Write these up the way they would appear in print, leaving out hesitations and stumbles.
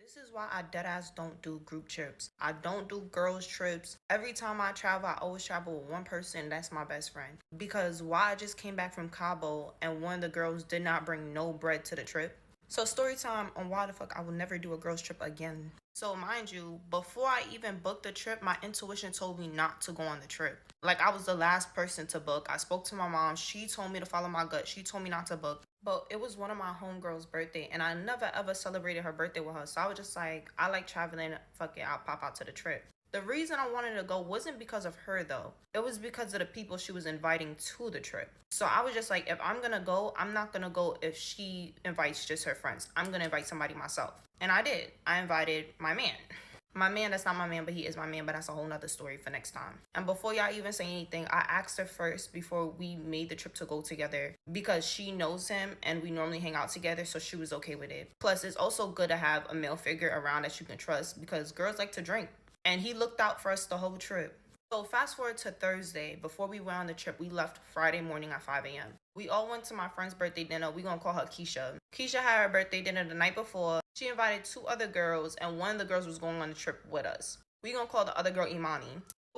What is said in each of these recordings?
This is why I deadass don't do group trips. I don't do girls trips. Every time I travel, I always travel with one person. That's my best friend. Because why I just came back from Cabo and one of the girls did not bring no bread to the trip. So story time on why the fuck I will never do a girls trip again. So mind you, before I even booked the trip, my intuition told me not to go on the trip. Like I was the last person to book. I spoke to my mom. She told me to follow my gut. She told me not to book. But it was one of my homegirls' birthday, and I never ever celebrated her birthday with her. So I was just like, I like traveling. Fuck it, I'll pop out to the trip. The reason I wanted to go wasn't because of her though. It was because of the people she was inviting to the trip. So I was just like, if I'm gonna go, I'm not gonna go if she invites just her friends. I'm gonna invite somebody myself. And I did. I invited my man. My man, that's not my man, but he is my man, but that's a whole nother story for next time. And before y'all even say anything, I asked her first before we made the trip to go together because she knows him and we normally hang out together, so she was okay with it. Plus, it's also good to have a male figure around that you can trust because girls like to drink. And he looked out for us the whole trip. So fast forward to Thursday. Before we went on the trip, we left Friday morning at 5 a.m. We all went to my friend's birthday dinner. We gonna call her Keisha. Keisha had her birthday dinner the night before. She invited two other girls, and one of the girls was going on the trip with us. We gonna call the other girl Imani.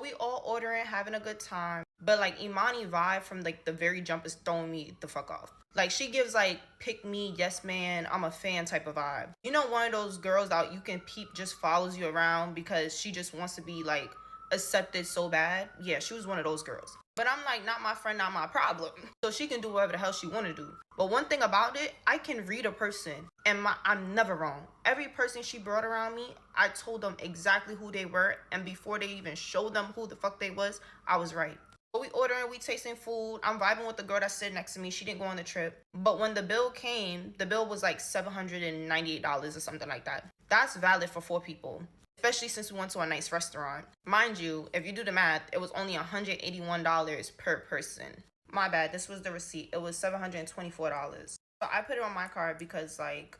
We all ordering, having a good time. But like Imani vibe from like the very jump is throwing me the fuck off. Like she gives like pick me, yes man, I'm a fan type of vibe. You know, one of those girls that you can peep just follows you around because she just wants to be like accepted so bad. Yeah, she was one of those girls. But I'm like, not my friend, not my problem. So she can do whatever the hell she want to do. But one thing about it, I can read a person and I'm never wrong. Every person she brought around me, I told them exactly who they were. And before they even showed them who the fuck they was, I was right. So we ordering, we tasting food. I'm vibing with the girl that's sitting next to me. She didn't go on the trip. But when the bill came, the bill was like $798 or something like that. That's valid for 4 people. Especially since we went to a nice restaurant. Mind you, if you do the math, it was only $181 per person. My bad, this was the receipt. It was $724. So I put it on my card because like,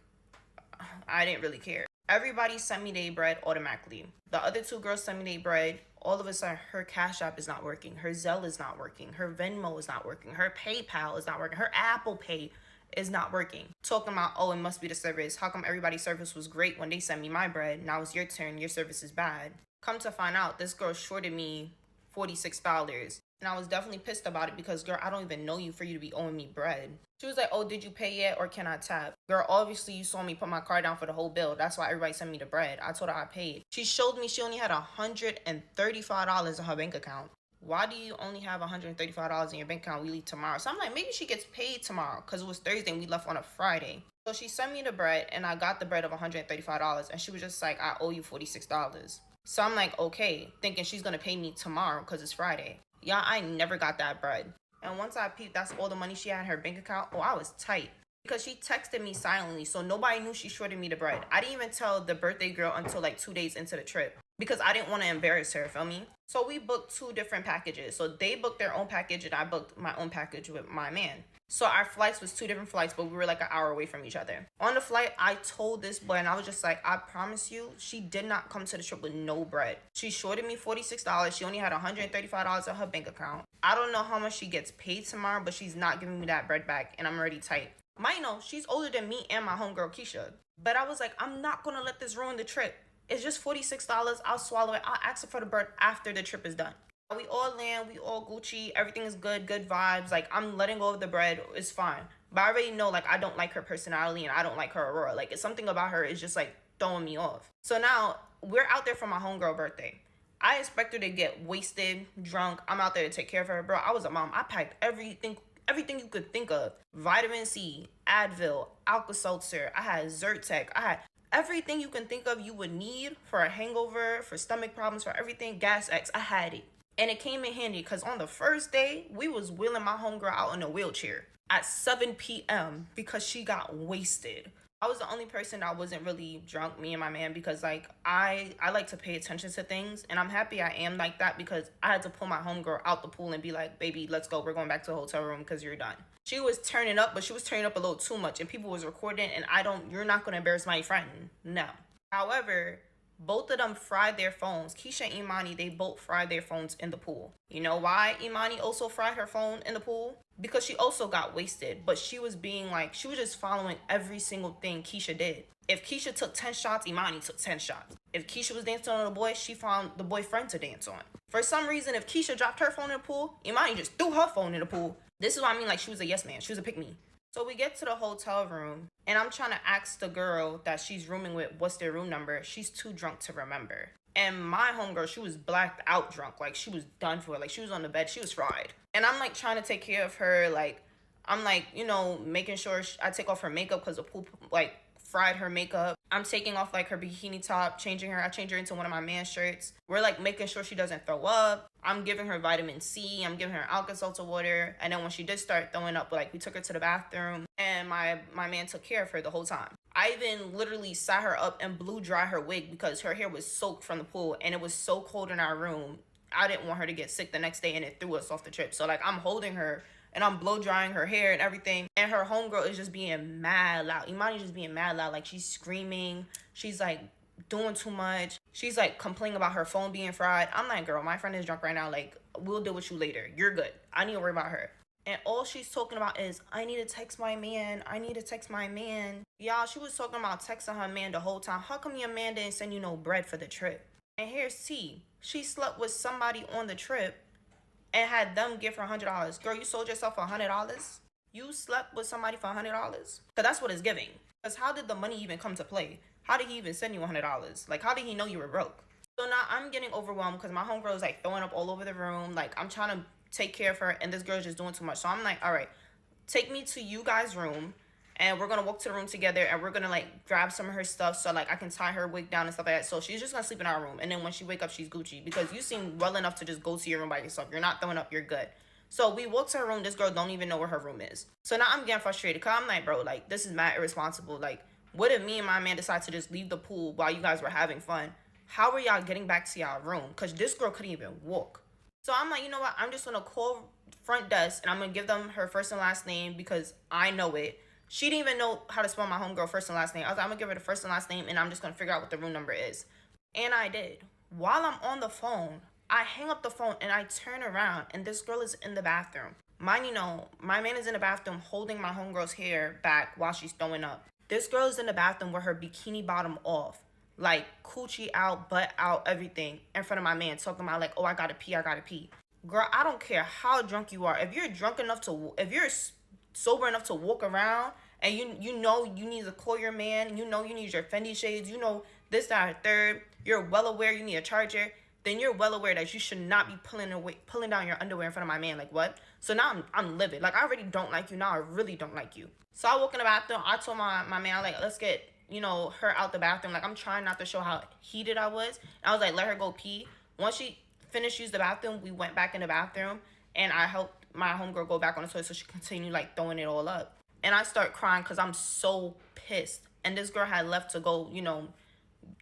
I didn't really care. Everybody sent me their bread automatically. The other two girls sent me their bread. All of a sudden, her Cash App is not working. Her Zelle is not working. Her Venmo is not working. Her PayPal is not working. Her Apple Pay is not working. Talking about, oh, it must be the service. How come everybody's service was great when they sent me my bread? Now it's your turn. Your service is bad. Come to find out, this girl shorted me $46. And I was definitely pissed about it because, girl, I don't even know you for you to be owing me bread. She was like, oh, did you pay yet or can I tap? Girl, obviously you saw me put my card down for the whole bill. That's why everybody sent me the bread. I told her I paid. She showed me she only had $135 in her bank account. Why do you only have $135 in your bank account? We leave tomorrow. So I'm like, maybe she gets paid tomorrow because it was Thursday and we left on a Friday. So she sent me the bread and I got the bread of $135 and she was just like, I owe you $46. So I'm like, okay, thinking she's going to pay me tomorrow because it's Friday. Yeah, I never got that bread. And once I peeped, that's all the money she had in her bank account. Oh, I was tight. Because she texted me silently, so nobody knew she shorted me the bread. I didn't even tell the birthday girl until like 2 days into the trip. Because I didn't want to embarrass her, feel me? So we booked two different packages. So they booked their own package and I booked my own package with my man. So our flights was two different flights, but we were like an hour away from each other. On the flight, I told this boy and I was just like, I promise you, she did not come to the trip with no bread. She shorted me $46. She only had $135 in her bank account. I don't know how much she gets paid tomorrow, but she's not giving me that bread back and I'm already tight. Might know, she's older than me and my homegirl Keisha. But I was like, I'm not gonna let this ruin the trip. It's just $46. I'll swallow it. I'll ask her for the bread after the trip is done. We all land, we all Gucci, everything is good, good vibes. Like, I'm letting go of the bread, it's fine. But I already know, like, I don't like her personality and I don't like her aurora. Like, it's something about her is just, like, throwing me off. So now, we're out there for my homegirl birthday. I expect her to get wasted, drunk. I'm out there to take care of her. Bro, I was a mom. I packed everything you could think of. Vitamin C, Advil, Alka-Seltzer. I had Zyrtec. I had everything you can think of you would need for a hangover, for stomach problems, for everything. Gas X, I had it. And it came in handy because on the first day, we was wheeling my homegirl out in a wheelchair at 7 p.m. because she got wasted. I was the only person that wasn't really drunk, me and my man, because like I like to pay attention to things and I'm happy I am like that because I had to pull my homegirl out the pool and be like, baby, let's go. We're going back to the hotel room because you're done. She was turning up, but she was turning up a little too much and people was recording and you're not going to embarrass my friend. No. However, both of them fried their phones. Keisha and Imani, they both fried their phones in the pool. You know why Imani also fried her phone in the pool? because she also got wasted, but she was being like, she was just following every single thing Keisha did. If Keisha took 10 shots, Imani took 10 shots. If Keisha was dancing on a boy, she found the boyfriend to dance on. For some reason, if Keisha dropped her phone in the pool, Imani just threw her phone in the pool. This is what I mean, like, she was a yes man. She was a pick me. So we get to the hotel room, and I'm trying to ask the girl that she's rooming with what's their room number. She's too drunk to remember. And my homegirl, she was blacked out drunk. Like, she was done for. Like, she was on the bed. She was fried. And I'm, like, trying to take care of her. Like, I'm, like, you know, making sure I take off her makeup because the pool, like, fried her makeup. I'm taking off, like, her bikini top, changing her. I change her into one of my man shirts. We're, like, making sure she doesn't throw up. I'm giving her vitamin C. I'm giving her Alka-Seltzer water. And then when she did start throwing up, like, we took her to the bathroom. And my man took care of her the whole time. I even literally sat her up and blew dry her wig because her hair was soaked from the pool. And it was so cold in our room. I didn't want her to get sick the next day, and it threw us off the trip. So, like, I'm holding her and I'm blow drying her hair and everything. And her homegirl is just being mad loud. Imani's just being mad loud. Like, she's screaming. She's, like, doing too much. She's, like, complaining about her phone being fried. I'm like, girl, my friend is drunk right now. Like, we'll deal with you later. You're good. I need to worry about her. And all she's talking about is, I need to text my man. I need to text my man. Y'all, she was talking about texting her man the whole time. How come your man didn't send you no bread for the trip? And here's T. She slept with somebody on the trip and had them give her $100. Girl, you sold yourself for $100? You slept with somebody for $100? Because that's what it's giving. Because how did the money even come to play? How did he even send you $100? Like, how did he know you were broke? So now I'm getting overwhelmed because my homegirl is, like, throwing up all over the room. Like, I'm trying to take care of her, and this girl's just doing too much. So I'm like, all right, take me to you guys' room, and we're gonna walk to the room together, and we're gonna, like, grab some of her stuff so, like, I can tie her wig down and stuff like that. So she's just gonna sleep in our room, and then when she wake up, she's Gucci, because you seem well enough to just go to your room by yourself. You're not throwing up, you're good. So we walk to her room. This girl don't even know where her room is. So now I'm getting frustrated because I'm like, bro, like, this is mad irresponsible. Like, what if me and my man decide to just leave the pool while you guys were having fun? How are y'all getting back to y'all room? Because this girl couldn't even walk. So I'm like, you know what? I'm just going to call front desk, and I'm going to give them her first and last name because I know it. She didn't even know how to spell my homegirl first and last name. I was like, I'm going to give her the first and last name, and I'm just going to figure out what the room number is. And I did. While I'm on the phone, I hang up the phone, and I turn around, and this girl is in the bathroom. Mind you know, my man is in the bathroom holding my homegirl's hair back while she's throwing up. This girl is in the bathroom with her bikini bottom off, like coochie out, butt out, everything, in front of my man, talking about like, oh, I gotta pee, I gotta pee. Girl, I don't care how drunk you are. If you're drunk enough to, if you're sober enough to walk around, and you know you need to call your man, you know you need your Fendi shades, you know this, that, or third, you're well aware you need a charger, then you're well aware that you should not be pulling down your underwear in front of my man. Like, what? So now I'm livid. Like, I already don't like you. Now I really don't like you. So I walk in the bathroom. I told my man, like, let's get, you know, her out the bathroom. Like, I'm trying not to show how heated I was. And I was like, let her go pee. Once she finished using the bathroom, we went back in the bathroom. And I helped my homegirl go back on the toilet so she continued, like, throwing it all up. And I start crying because I'm so pissed. And this girl had left to go, you know,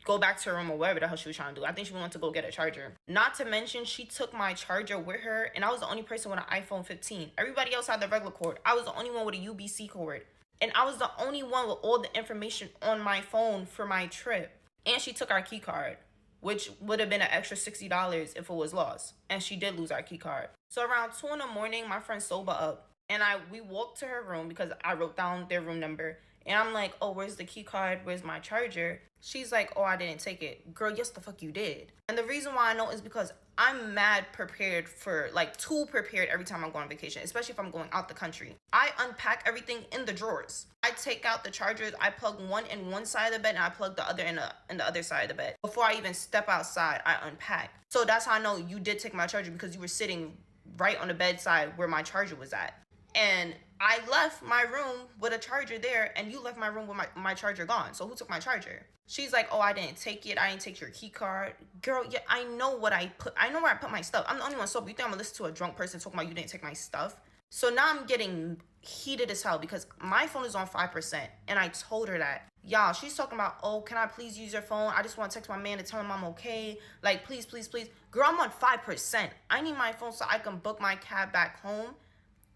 go back to her room or whatever the hell she was trying to do. I think she went to go get a charger. Not to mention, she took my charger with her, and I was the only person with an iPhone 15. Everybody else had the regular cord. I was the only one with a UBC cord. And I was the only one with all the information on my phone for my trip. And she took our key card, which would have been an extra $60 if it was lost. And she did lose our key card. So around 2 in the morning, my friend sober up, and we walked to her room because I wrote down their room number. And I'm like, oh, where's the key card? Where's my charger? She's like, oh, I didn't take it. Girl, yes, the fuck you did. And the reason why I know is because I'm mad prepared for, like, too prepared every time I'm going on vacation, especially if I'm going out the country. I unpack everything in the drawers. I take out the chargers. I plug one in one side of the bed, and I plug the other in the other side of the bed. Before I even step outside, I unpack. So that's how I know you did take my charger, because you were sitting right on the bedside where my charger was at. And I left my room with a charger there, and you left my room with my charger gone. So who took my charger? She's like, oh, I didn't take it. I didn't take your key card. Girl, yeah, I know what I put. I know where I put my stuff. I'm the only one sober. You think I'm gonna listen to a drunk person talking about you didn't take my stuff? So now I'm getting heated as hell because my phone is on 5%. And I told her that. Y'all, she's talking about, oh, can I please use your phone? I just want to text my man to tell him I'm okay. Like, please, please, please. Girl, I'm on 5%. I need my phone so I can book my cab back home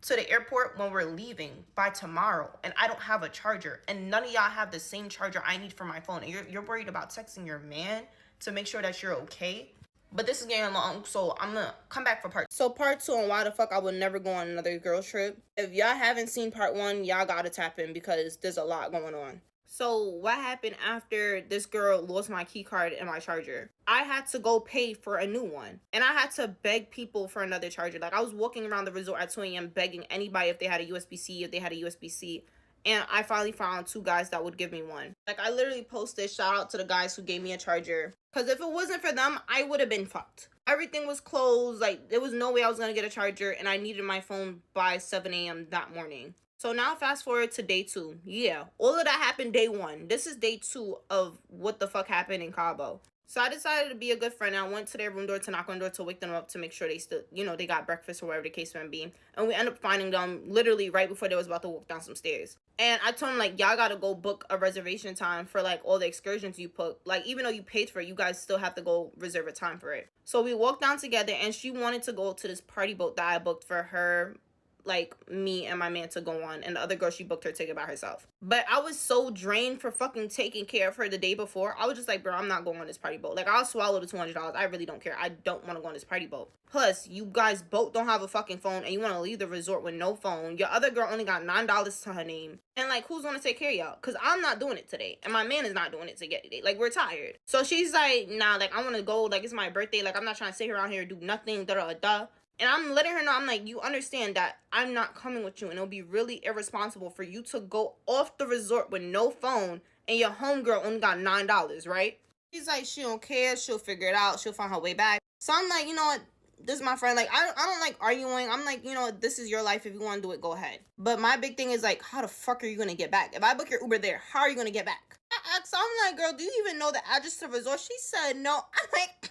to the airport when we're leaving by tomorrow, and I don't have a charger, and none of y'all have the same charger I need for my phone, and you're worried about texting your man to make sure that you're okay. But this is getting long, so I'm gonna come back for part 2 on why the fuck I would never go on another girls trip. If y'all haven't seen part 1, y'all gotta tap in because there's a lot going on. So what happened after this girl lost my key card and my charger? I had to go pay for a new one. And I had to beg people for another charger. Like, I was walking around the resort at 2 a.m. begging anybody if they had a USB-C, if they had a USB-C. And I finally found 2 guys that would give me one. Like, I literally posted shout out to the guys who gave me a charger. Because if it wasn't for them, I would have been fucked. Everything was closed. Like, there was no way I was going to get a charger. And I needed my phone by 7 a.m. that morning. So now fast forward to day 2. Yeah, all of that happened day 1. This is day 2 of what the fuck happened in Cabo. So I decided to be a good friend. I went to their room door to knock on the door to wake them up to make sure they still, they got breakfast or whatever the case may be. And we ended up finding them literally right before they was about to walk down some stairs. And I told them, like, y'all gotta go book a reservation time for, like, all the excursions you put. Like, even though you paid for it, you guys still have to go reserve a time for it. So we walked down together, and she wanted to go to this party boat that I booked for her, like, me and my man to go on, and the other girl, she booked her ticket by herself. But I was so drained for fucking taking care of her the day before. I was just like, bro, I'm not going on this party boat. Like, I'll swallow the $200. I really don't care. I don't want to go on this party boat. Plus, you guys both don't have a fucking phone, and you want to leave the resort with no phone. Your other girl only got $9 to her name. And, like, who's going to take care of y'all? Because I'm not doing it today, and my man is not doing it today. Like, we're tired. So she's like, nah, like, I want to go. Like, it's my birthday. Like, I'm not trying to sit here around here and do nothing. Da-da-da. And I'm letting her know, I'm like, you understand that I'm not coming with you. And it'll be really irresponsible for you to go off the resort with no phone and your homegirl only got $9, right? She's like, she don't care. She'll figure it out. She'll find her way back. So I'm like, you know what? This is my friend. Like, I don't like arguing. I'm like, you know, this is your life. If you want to do it, go ahead. But my big thing is, like, how the fuck are you going to get back? If I book your Uber there, how are you going to get back? So I'm like, girl, do you even know the address to the resort? She said no. I'm like,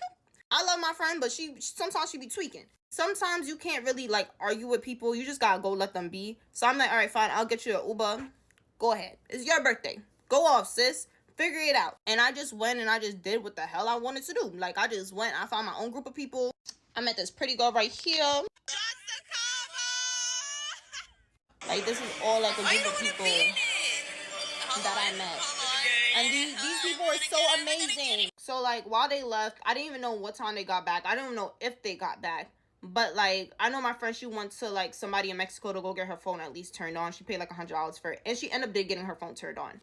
I love my friend, but sometimes she be tweaking. Sometimes you can't really, like, argue with people. You just gotta go let them be. So I'm like, all right, fine. I'll get you an Uber. Go ahead. It's your birthday. Go off, sis. Figure it out. And I just went and I just did what the hell I wanted to do. Like, I just went. I found my own group of people. I met this pretty girl right here. Like, this is all, like, a group of people that I met. And these people are so amazing. So, like, while they left, I didn't even know what time they got back. I don't even know if they got back. But, like, I know my friend, she went to, like, somebody in Mexico to go get her phone at least turned on. She paid, like, $100 for it. And she ended up getting her phone turned on.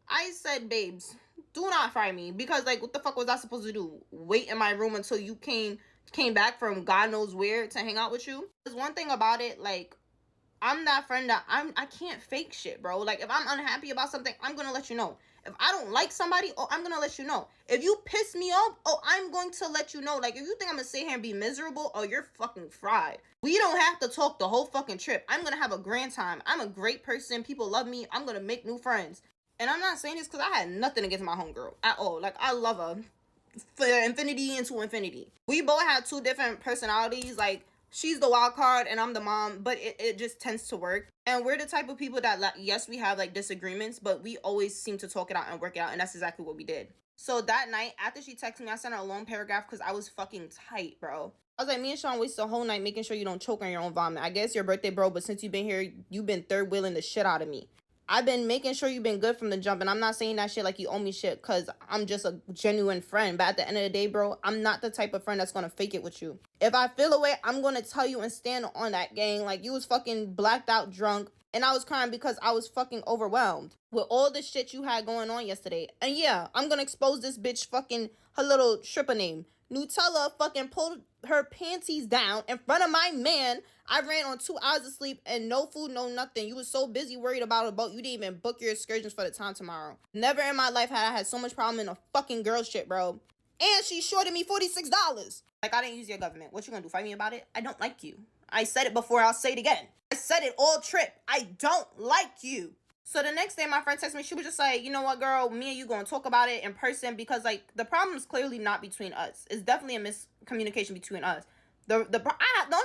I said, babes, do not fry me. Because, like, what the fuck was I supposed to do? Wait in my room until you came back from God knows where to hang out with you? There's one thing about it, like, I'm that friend that I can't fake shit, bro. Like, if I'm unhappy about something, I'm gonna let you know. If I don't like somebody, oh, I'm gonna let you know. If you piss me off, oh, I'm going to let you know. Like, if you think I'm gonna sit here and be miserable, oh, you're fucking fried. We don't have to talk the whole fucking trip. I'm gonna have a grand time. I'm a great person. People love me. I'm gonna make new friends. And I'm not saying this because I had nothing against my homegirl at all. Like, I love her for infinity into infinity. We both had 2 different personalities. Like, she's the wild card and I'm the mom, but it just tends to work. And we're the type of people that, like, yes, we have, like, disagreements, but we always seem to talk it out and work it out, and that's exactly what we did. So that night, after she texted me, I sent her a long paragraph because I was fucking tight, bro. I was like, me and Sean wasted the whole night making sure you don't choke on your own vomit. I guess your birthday, bro, but since you've been here, you've been third wheeling the shit out of me. I've been making sure you've been good from the jump, and I'm not saying that shit like you owe me shit because I'm just a genuine friend. But at the end of the day, bro, I'm not the type of friend that's going to fake it with you. If I feel away, I'm going to tell you and stand on that, gang. Like, you was fucking blacked out drunk, and I was crying because I was fucking overwhelmed with all the shit you had going on yesterday. And yeah, I'm going to expose this bitch fucking her little stripper name. Nutella fucking pulled her panties down in front of my man. I ran on 2 hours of sleep and no food, no nothing. You was so busy worried about a boat, you didn't even book your excursions for the time tomorrow. Never in my life had I had so much problem in a fucking girl shit, bro. And she shorted me $46. Like, I didn't use your government. What you gonna do, fight me about it? I don't like you. I said it before, I'll say it again. I said it all trip. I don't like you. So the next day, my friend texted me. She was just like, you know what, girl? Me and you gonna talk about it in person because, like, the problem is clearly not between us. It's definitely a miscommunication between us. The only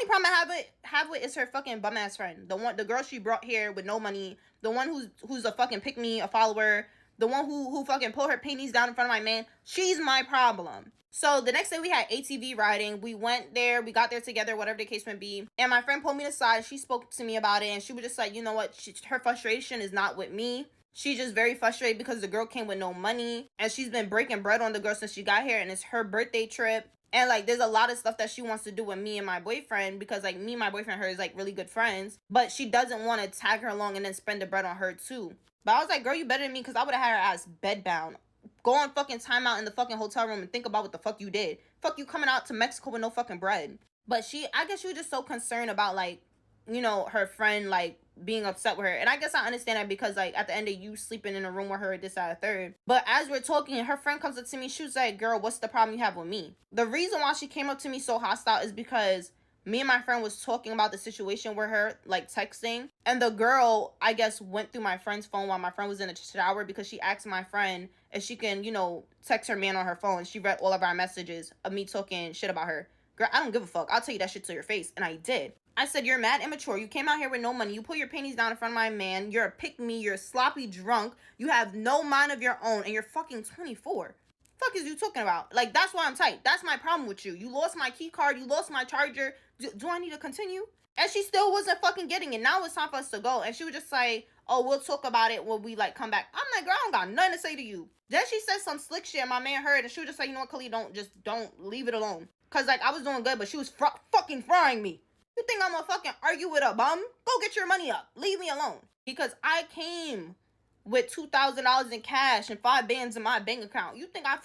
problem I have with is her fucking bum ass friend. The girl she brought here with no money. The one who's a fucking pick me, a follower. The one who fucking pulled her panties down in front of my man. She's my problem. So the next day we had ATV riding. We went there. We got there together, whatever the case may be. And my friend pulled me aside. She spoke to me about it. And she was just like, you know what? Her frustration is not with me. She's just very frustrated because the girl came with no money. And she's been breaking bread on the girl since she got here. And it's her birthday trip. And like there's a lot of stuff that she wants to do with me and my boyfriend, because like me and my boyfriend and her is like really good friends, but she doesn't want to tag her along and then spend the bread on her too. But I was like, girl, you better than me, because I would have had her ass bedbound. Go on fucking timeout in the fucking hotel room and think about what the fuck you did. Fuck you coming out to Mexico with no fucking bread. But I guess she was just so concerned about like, you know, her friend like being upset with her. And I guess I understand that, because like at the end of you sleeping in a room with her, this, that, a third. But as we're talking, her friend comes up to me, she was like, girl, what's the problem you have with me? The reason why she came up to me so hostile is because me and my friend was talking about the situation with her, like texting. And the girl, I guess, went through my friend's phone while my friend was in the shower, because she asked my friend if she can, you know, text her man on her phone. She read all of our messages of me talking shit about her. Girl, I don't give a fuck. I'll tell you that shit to your face. And I did. I said, you're mad immature. You came out here with no money. You put your panties down in front of my man. You're a pick-me. You're sloppy drunk. You have no mind of your own. And you're fucking 24. Fuck is you talking about? Like, that's why I'm tight. That's my problem with you. You lost my key card. You lost my charger. Do I need to continue? And she still wasn't fucking getting it. Now it's time for us to go. And she would just say, oh, we'll talk about it when we, like, come back. I'm like, girl, I don't got nothing to say to you. Then she said some slick shit, and my man heard, and she was just like, you know what, Khalid, don't leave it alone. Because, like, I was doing good, but she was fucking frying me. You think I'm gonna fucking argue with a bum? Go get your money up. Leave me alone. Because I came with $2,000 in cash and 5 bands in my bank account. You think I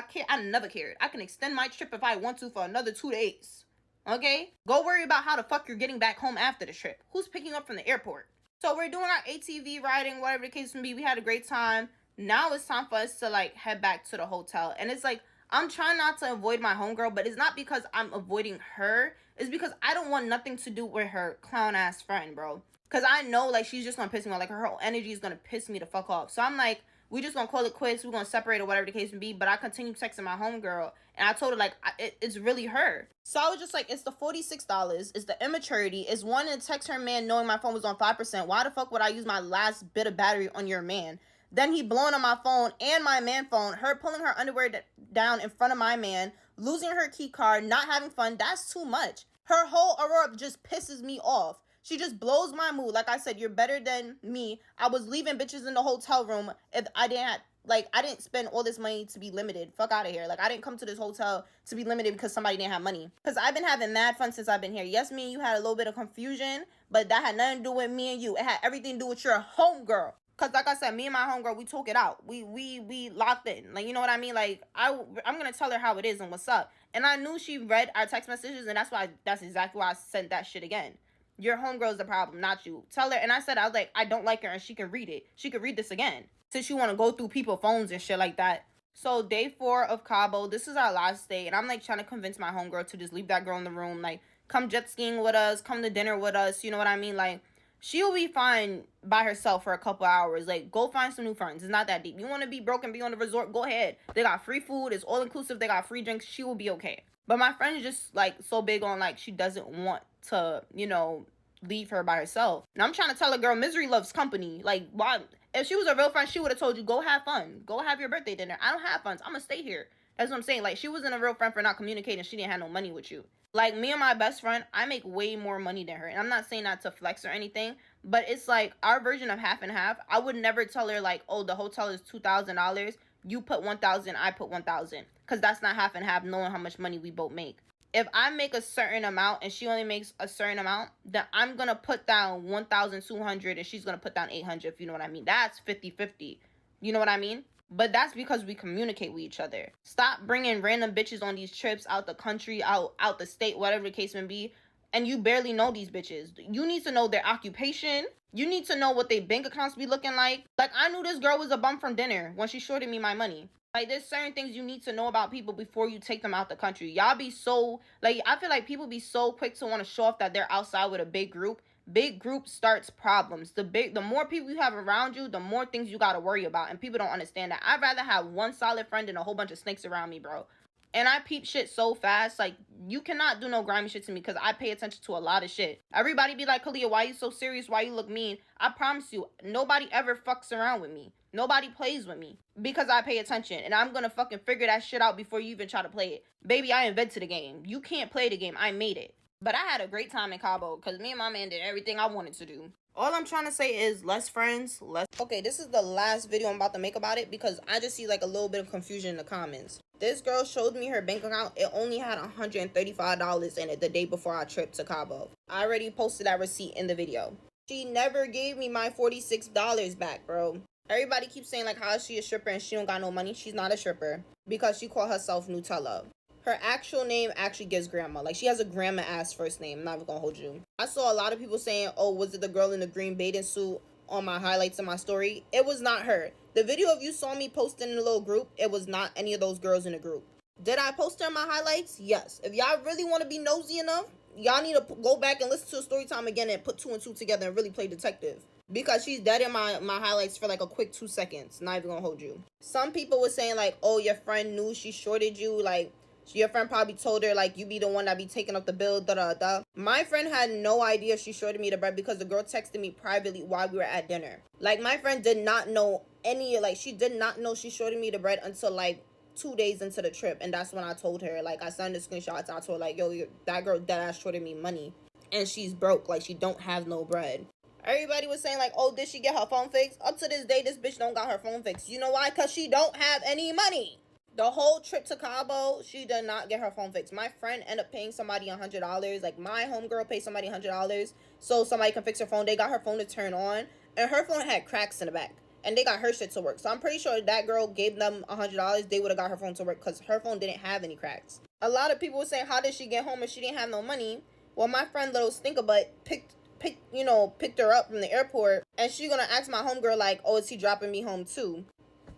care? I never cared. I can extend my trip if I want to for another 2 days. Okay? Go worry about how the fuck you're getting back home after the trip. Who's picking you up from the airport? So we're doing our ATV riding, whatever the case may be. We had a great time. Now it's time for us to like head back to the hotel. And it's like, I'm trying not to avoid my homegirl, but it's not because I'm avoiding her. It's because I don't want nothing to do with her clown ass friend, bro. Because I know like she's just gonna piss me off. Like her whole energy is gonna piss me the fuck off. So I'm like, we just gonna call it quits. We're gonna separate or whatever the case may be. But I continue texting my homegirl, and I told her like it's really her. So I was just like, it's the $46. It's the immaturity. It's wanting to text her man knowing my phone was on 5%. Why the fuck would I use my last bit of battery on your man? Then he blowing on my phone and my man phone. Her pulling her underwear down in front of my man. Losing her key card. Not having fun. That's too much. Her whole aura just pisses me off. She just blows my mood. Like I said, you're better than me. I was leaving bitches in the hotel room if I didn't spend all this money to be limited. Fuck out of here. Like, I didn't come to this hotel to be limited because somebody didn't have money. Because I've been having mad fun since I've been here. Yes, me and you had a little bit of confusion, but that had nothing to do with me and you. It had everything to do with your homegirl. Because, like I said, me and my homegirl, we talk it out. We locked in. Like, you know what I mean? Like, I'm going to tell her how it is and what's up. And I knew she read our text messages, and that's exactly why I sent that shit again. Your homegirl's the problem, not you. Tell her. And I was like, I don't like her, and she can read it. She could read this again. Since you want to go through people's phones and shit like that. So, day 4 of Cabo. This is our last day. And I'm, like, trying to convince my homegirl to just leave that girl in the room. Like, come jet skiing with us. Come to dinner with us. You know what I mean? Like, she'll be fine by herself for a couple hours. Like, go find some new friends. It's not that deep. You want to be broke and be on the resort? Go ahead. They got free food. It's all-inclusive. They got free drinks. She will be okay. But my friend is just, like, so big on, like, she doesn't want to, you know, leave her by herself. And I'm trying to tell a girl, misery loves company. Like, why? If she was a real friend, she would have told you, go have fun. Go have your birthday dinner. I don't have fun. I'm going to stay here. That's what I'm saying. Like, she wasn't a real friend for not communicating. She didn't have no money with you. Like, me and my best friend, I make way more money than her. And I'm not saying that to flex or anything, but it's like our version of half and half. I would never tell her, like, oh, the hotel is $2,000. You put $1,000, I put $1,000. Because that's not half and half, knowing how much money we both make. If I make a certain amount and she only makes a certain amount, then I'm going to put down $1,200 and she's going to put down $800, if you know what I mean. That's 50-50. You know what I mean? But that's because we communicate with each other. Stop bringing random bitches on these trips out the country, out the state, whatever the case may be, and you barely know these bitches. You need to know their occupation. You need to know what their bank accounts be looking like. Like, I knew this girl was a bum from dinner when she shorted me my money. Like, there's certain things you need to know about people before you take them out the country. Y'all be so, like, I feel like people be so quick to want to show off that they're outside with a big group. Big group starts problems. The more people you have around you, the more things you got to worry about. And people don't understand that. I'd rather have one solid friend than a whole bunch of snakes around me, bro. And I peep shit so fast. Like, you cannot do no grimy shit to me because I pay attention to a lot of shit. Everybody be like, Kalia, why you so serious? Why you look mean? I promise you, nobody ever fucks around with me. Nobody plays with me because I pay attention. And I'm going to fucking figure that shit out before you even try to play it. Baby, I invented the game. You can't play the game. I made it. But I had a great time in Cabo because me and my man did everything I wanted to do. All I'm trying to say is less friends, less... Okay, this is the last video I'm about to make about it because I just see like a little bit of confusion in the comments. This girl showed me her bank account. It only had $135 in it the day before our trip to Cabo. I already posted that receipt in the video. She never gave me my $46 back, bro. Everybody keeps saying, like, how is she a stripper and she don't got no money? She's not a stripper because she called herself Nutella. Her actual name actually gives grandma. Like, she has a grandma-ass first name. I'm not even gonna hold you. I saw a lot of people saying, oh, was it the girl in the green bathing suit on my highlights in my story? It was not her. The video of you saw me posting in a little group, it was not any of those girls in the group. Did I post her in my highlights? Yes. If y'all really want to be nosy enough, y'all need to go back and listen to the story time again and put 2 and 2 together and really play detective. Because she's dead in my highlights for like a quick 2 seconds. Not even gonna hold you. Some people were saying like, oh, your friend knew she shorted you. Like, your friend probably told her like, you be the one that be taking up the bill, da-da-da. My friend had no idea she shorted me the bread because the girl texted me privately while we were at dinner. Like, my friend did not know she did not know she shorted me the bread until like 2 days into the trip. And that's when I told her, like, I sent the screenshots. I told her like, yo, that girl deadass shorted me money. And she's broke. Like, she don't have no bread. Everybody was saying like, oh, did she get her phone fixed? Up to this day, this bitch don't got her phone fixed. You know why? Because she don't have any money. The whole trip to Cabo, she did not get her phone fixed. My friend ended up paying somebody $100. Like, my homegirl paid somebody $100 so somebody can fix her phone. They got her phone to turn on, and her phone had cracks in the back, and they got her shit to work. So I'm pretty sure that girl gave them $100. They would have got her phone to work because her phone didn't have any cracks. A lot of people were saying, how did she get home if she didn't have no money? Well, my friend Little Stinkerbutt picked her up from the airport, and she gonna ask my homegirl like, oh, is he dropping me home too?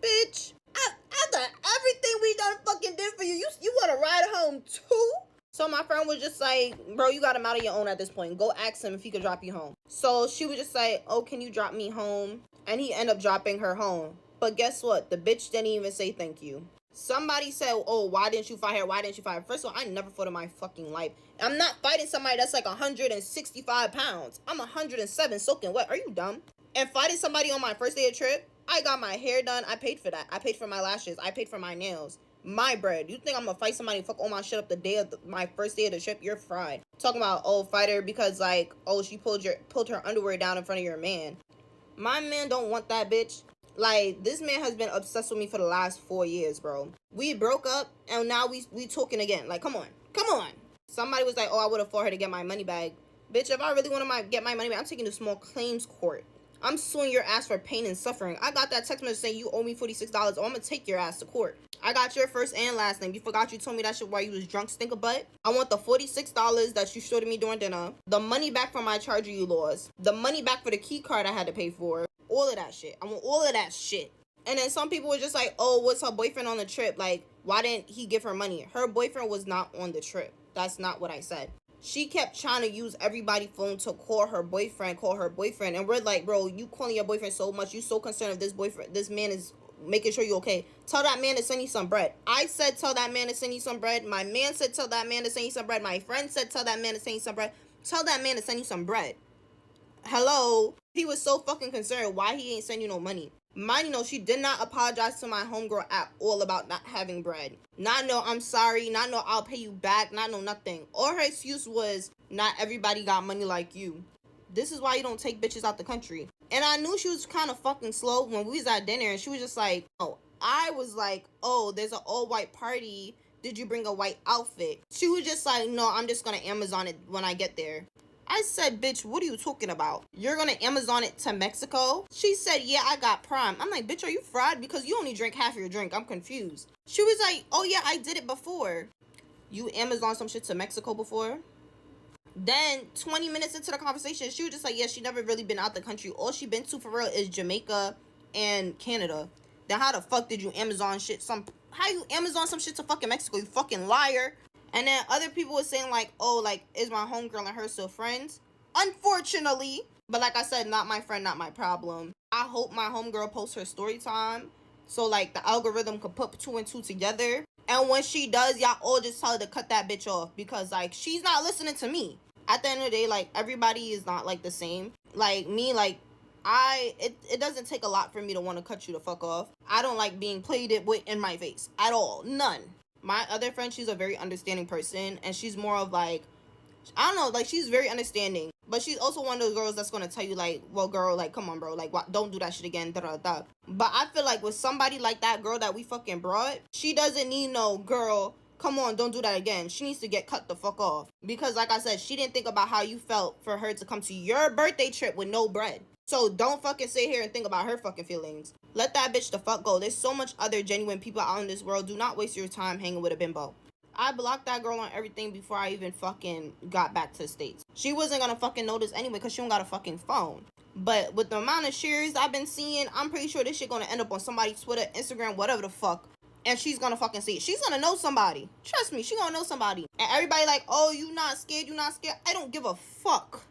Bitch, after everything we done fucking did for you, you want to ride home too? So my friend was just like, bro, you got him out of your own at this point. Go ask him if he could drop you home. So she was just like, oh, can you drop me home? And he ended up dropping her home. But guess what? The bitch didn't even say thank you. Somebody said, oh, why didn't you fight her? Why didn't you fight her? First of all, I never fought in my fucking life. I'm not fighting somebody that's like 165 pounds. I'm 107 soaking wet. Are you dumb? And fighting somebody on my first day of trip, I got my hair done. I paid for that. I paid for my lashes. I paid for my nails. My bread. You think I'm gonna fight somebody and fuck all my shit up the day of my first day of the trip? You're fried. Talking about, oh, fight her because like, oh, she pulled her underwear down in front of your man. My man don't want that bitch. Like, this man has been obsessed with me for the last 4 years, bro. We broke up and now we talking again. Like, come on. Somebody was like, oh, I would have fought her to get my money back. Bitch, if I really want to get my money back, I'm taking to small claims court. I'm suing your ass for pain and suffering. I got that text message saying you owe me $46. Oh, I'm gonna take your ass to court. I got your first and last name. You forgot you told me that shit while you was drunk, stinkerbutt. I want the $46 that you showed me during dinner. The money back for my charger you lost. The money back for the key card I had to pay for. All of that shit. I want all of that shit. And then some people were just like, oh, what's her boyfriend on the trip? Like, why didn't he give her money? Her boyfriend was not on the trip. That's not what I said. She kept trying to use everybody's phone to call her boyfriend. And we're like, bro, you calling your boyfriend so much. You so concerned if this man is making sure you're okay. Tell that man to send you some bread. I said, tell that man to send you some bread. My man said, tell that man to send you some bread. My friend said, tell that man to send you some bread. Tell that man to send you some bread. Hello? He was so fucking concerned why he ain't send you no money. Mind you, she did not apologize to my homegirl at all about not having bread. Not no, I'm sorry. Not no, I'll pay you back. Not no, nothing. All her excuse was, not everybody got money like you. This is why you don't take bitches out the country. And I knew she was kind of fucking slow when we was at dinner. And she was just like, oh, I was like, oh, there's an all-white party. Did you bring a white outfit? She was just like, no, I'm just going to Amazon it when I get there. I said, bitch, what are you talking about? You're gonna Amazon it to Mexico? She said, yeah, I got Prime. I'm like, bitch, are you fried? Because you only drink half your drink. I'm confused. She was like, oh yeah, I did it before. You Amazon some shit to Mexico before? Then 20 minutes into the conversation, she was just like, yeah, she never really been out the country. All she been to for real is Jamaica and Canada. Then how the fuck did you Amazon shit how you Amazon some shit to fucking Mexico, you fucking liar? And then other people were saying like, oh, like, is my homegirl and her still friends? Unfortunately. But like I said, not my friend, not my problem. I hope my homegirl posts her story time so like the algorithm could put 2 and 2 together. And when she does, y'all all just tell her to cut that bitch off because like she's not listening to me. At the end of the day, like, everybody is not like the same. Like me, like, it doesn't take a lot for me to want to cut you the fuck off. I don't like being played it with in my face at all. None. My other friend, she's a very understanding person, and she's more of like, I don't know, like, she's very understanding, but she's also one of those girls that's gonna tell you, like, well, girl, like, come on, bro, like, don't do that shit again, da da da. But I feel like with somebody like that girl that we fucking brought, she doesn't need no girl, come on, don't do that again. She needs to get cut the fuck off. Because like I said, she didn't think about how you felt for her to come to your birthday trip with no bread. So don't fucking sit here and think about her fucking feelings. Let that bitch the fuck go. There's so much other genuine people out in this world. Do not waste your time hanging with a bimbo. I blocked that girl on everything before I even fucking got back to the States. She wasn't gonna fucking notice anyway because she don't got a fucking phone. But with the amount of shares I've been seeing, I'm pretty sure this shit gonna end up on somebody's Twitter, Instagram, whatever the fuck. And she's gonna fucking see it. She's gonna know somebody. Trust me, she gonna know somebody. And everybody like, oh, you not scared, you not scared. I don't give a fuck.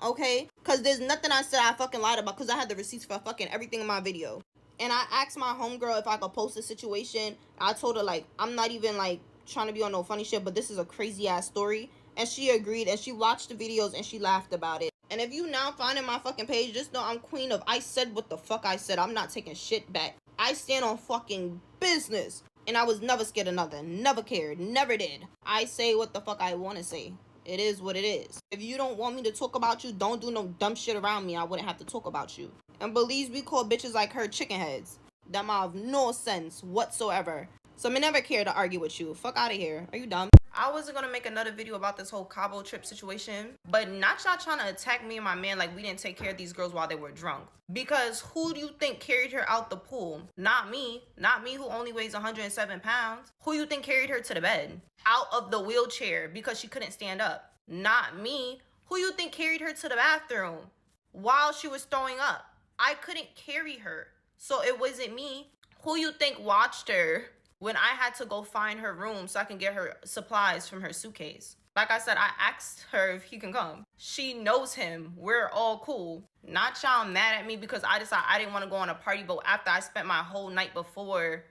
Okay? Because there's nothing I said I fucking lied about because I had the receipts for fucking everything in my video. And I asked my homegirl if I could post the situation. I told her, like, I'm not even, like, trying to be on no funny shit, but this is a crazy-ass story. And she agreed, and she watched the videos, and she laughed about it. And if you now finding my fucking page, just know I'm queen of I said what the fuck I said. I'm not taking shit back. I stand on fucking business. And I was never scared of nothing. Never cared. Never did. I say what the fuck I want to say. It is what it is. If you don't want me to talk about you, don't do no dumb shit around me. I wouldn't have to talk about you. And believes we call bitches like her chicken heads. That have no sense whatsoever. So I never care to argue with you. Fuck out of here. Are you dumb? I wasn't gonna make another video about this whole Cabo trip situation, but not y'all trying to attack me and my man like we didn't take care of these girls while they were drunk. Because who do you think carried her out the pool? Not me. Not me, who only weighs 107 pounds. Who you think carried her to the bed? Out of the wheelchair because she couldn't stand up. Not me. Who you think carried her to the bathroom while she was throwing up? I couldn't carry her, so it wasn't me. Who you think watched her when I had to go find her room so I can get her supplies from her suitcase? Like I said, I asked her if he can come. She knows him. We're all cool. Not y'all mad at me because I decided I didn't want to go on a party boat after I spent my whole night before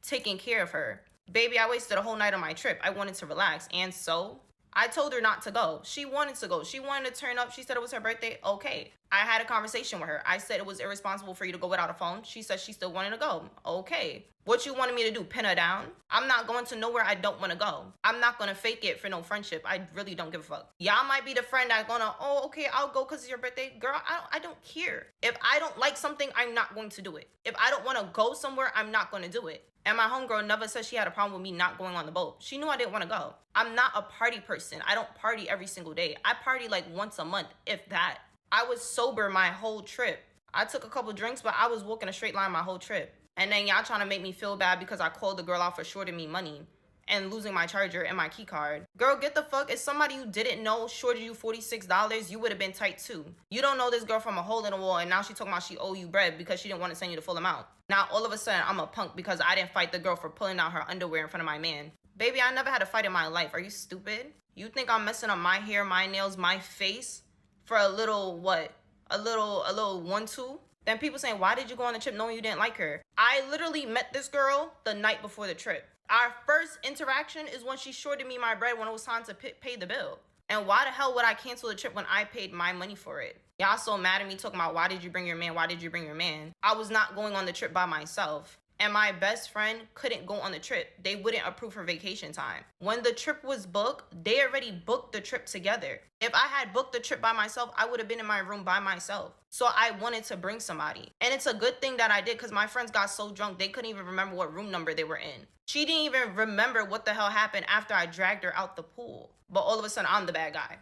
taking care of her. Baby, I wasted a whole night on my trip. I wanted to relax. And so I told her not to go. She wanted to go. She wanted to turn up. She said it was her birthday. Okay. I had a conversation with her. I said it was irresponsible for you to go without a phone. She said she still wanted to go. Okay. What you wanted me to do? Pin her down? I'm not going to nowhere I don't want to go. I'm not going to fake it for no friendship. I really don't give a fuck. Y'all might be the friend that's gonna, oh, okay, I'll go because it's your birthday. Girl, I don't care. If I don't like something, I'm not going to do it. If I don't want to go somewhere, I'm not going to do it. And my homegirl never said she had a problem with me not going on the boat. She knew I didn't want to go. I'm not a party person. I don't party every single day. I party like once a month, if that. I was sober my whole trip. I took a couple drinks, but I was walking a straight line my whole trip. And then y'all trying to make me feel bad because I called the girl out for shorting me money and losing my charger and my key card. Girl, get the fuck. If somebody you didn't know shorted you $46, you would have been tight too. You don't know this girl from a hole in the wall, and now she talking about she owe you bread because she didn't want to send you the full amount. Now all of a sudden I'm a punk because I didn't fight the girl for pulling out her underwear in front of my man. Baby, I never had a fight in my life. Are you stupid? You think I'm messing up my hair, my nails, my face for a little what? A little 1-2? Then people saying, why did you go on the trip knowing you didn't like her? I literally met this girl the night before the trip. Our first interaction is when she shorted me my bread when it was time to pay the bill. And why the hell would I cancel the trip when I paid my money for it? Y'all so mad at me talking about why did you bring your man? Why did you bring your man? I was not going on the trip by myself. And my best friend couldn't go on the trip. They wouldn't approve her vacation time. When the trip was booked, they already booked the trip together. If I had booked the trip by myself, I would have been in my room by myself. So I wanted to bring somebody. And it's a good thing that I did because my friends got so drunk, they couldn't even remember what room number they were in. She didn't even remember what the hell happened after I dragged her out the pool. But all of a sudden, I'm the bad guy.